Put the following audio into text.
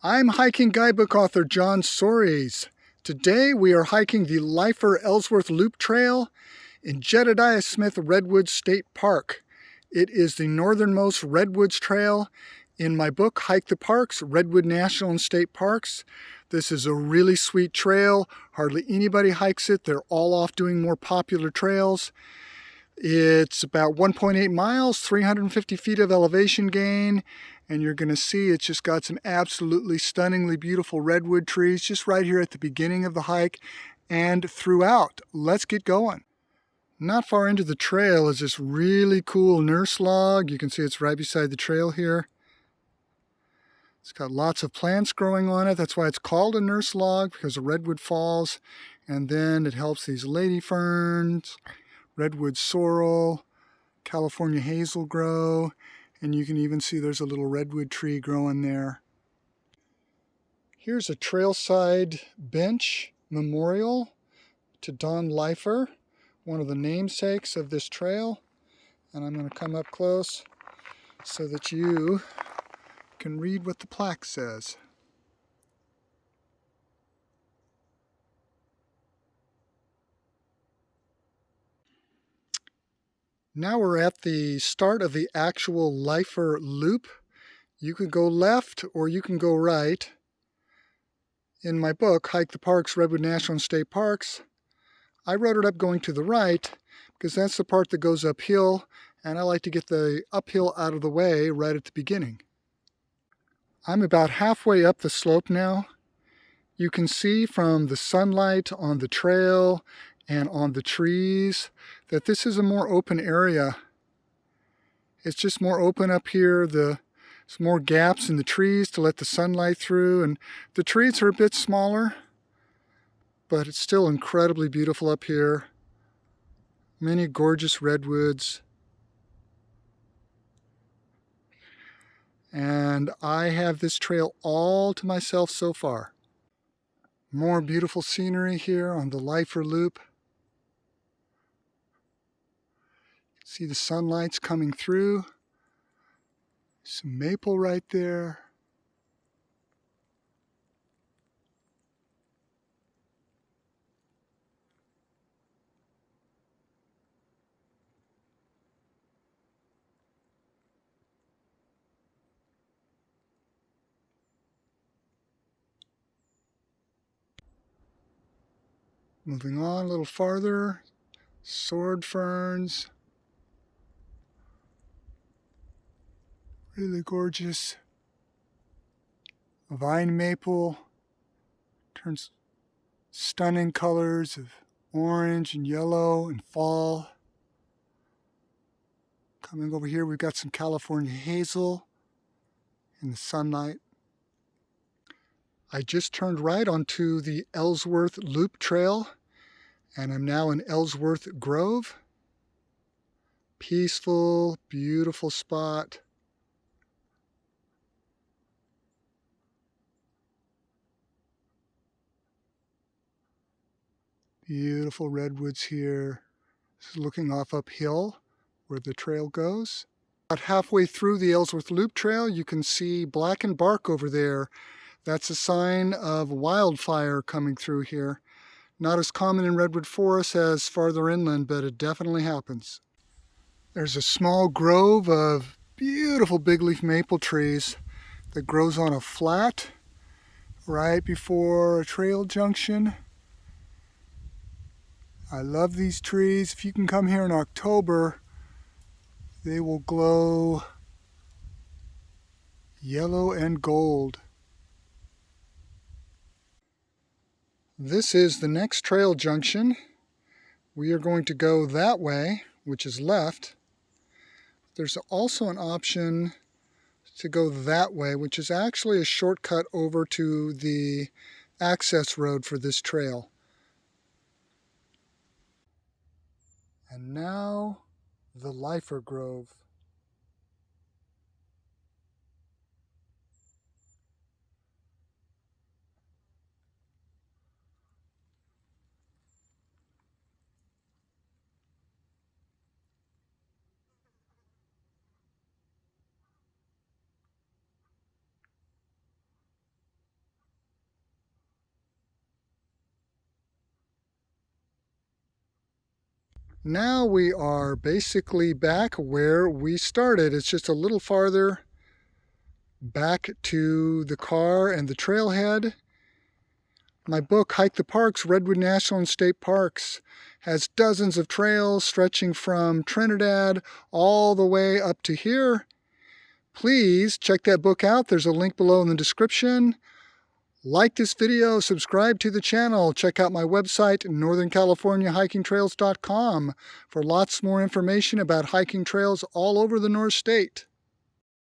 I'm hiking guidebook author John Soares. Today we are hiking the Leiffer-Ellsworth Loop Trail in Jedediah Smith Redwood State Park. It is the northernmost Redwoods trail in my book, Hike the Parks, Redwood National State Parks. This is a really sweet trail. Hardly anybody hikes it. They're all off doing more popular trails. It's about 1.8 miles, 350 feet of elevation gain, and you're going to see it's just got some absolutely stunningly beautiful redwood trees just right here at the beginning of the hike and throughout. Let's get going. Not far into the trail is this really cool nurse log. You can see it's right beside the trail here. It's got lots of plants growing on it. That's why it's called a nurse log, because the redwood falls, and then it helps these lady ferns, redwood sorrel, California hazel grow, and you can even see there's a little redwood tree growing there. Here's a trailside bench memorial to Don Leiffer, one of the namesakes of this trail. And I'm going to come up close so that you can read what the plaque says. Now we're at the start of the actual Leiffer Loop. You can go left or you can go right. In my book, Hike the Parks, Redwood National State Parks, I wrote it up going to the right because that's the part that goes uphill, and I like to get the uphill out of the way right at the beginning. I'm about halfway up the slope now. You can see from the sunlight on the trail and on the trees that this is a more open area. It's just more open up here. There's more gaps in the trees to let the sunlight through, and the trees are a bit smaller, but it's still incredibly beautiful up here. Many gorgeous redwoods. And I have this trail all to myself so far. More beautiful scenery here on the Leiffer Loop. See the sunlight's coming through. Some maple right there. Moving on a little farther, sword ferns. Really gorgeous. Vine maple turns stunning colors of orange and yellow and fall. Coming over here, we've got some California hazel in the sunlight. I just turned right onto the Ellsworth Loop Trail, and I'm now in Ellsworth Grove. Peaceful, beautiful spot. Beautiful redwoods here. This is looking off uphill where the trail goes. About halfway through the Ellsworth Loop Trail, you can see blackened bark over there. That's a sign of wildfire coming through here. Not as common in redwood forests as farther inland, but it definitely happens. There's a small grove of beautiful bigleaf maple trees that grows on a flat right before a trail junction. I love these trees. If you can come here in October, they will glow yellow and gold. This is the next trail junction. We are going to go that way, which is left. There's also an option to go that way, which is actually a shortcut over to the access road for this trail. And now the Leiffer Grove. Now we are basically back where we started. It's just a little farther back to the car and the trailhead. My book, Hike the Parks, Redwood National State Parks, has dozens of trails stretching from Trinidad all the way up to here. Please check that book out. There's a link below in the description. Like this video, subscribe to the channel, check out my website, northerncaliforniahikingtrails.com, for lots more information about hiking trails all over the North State.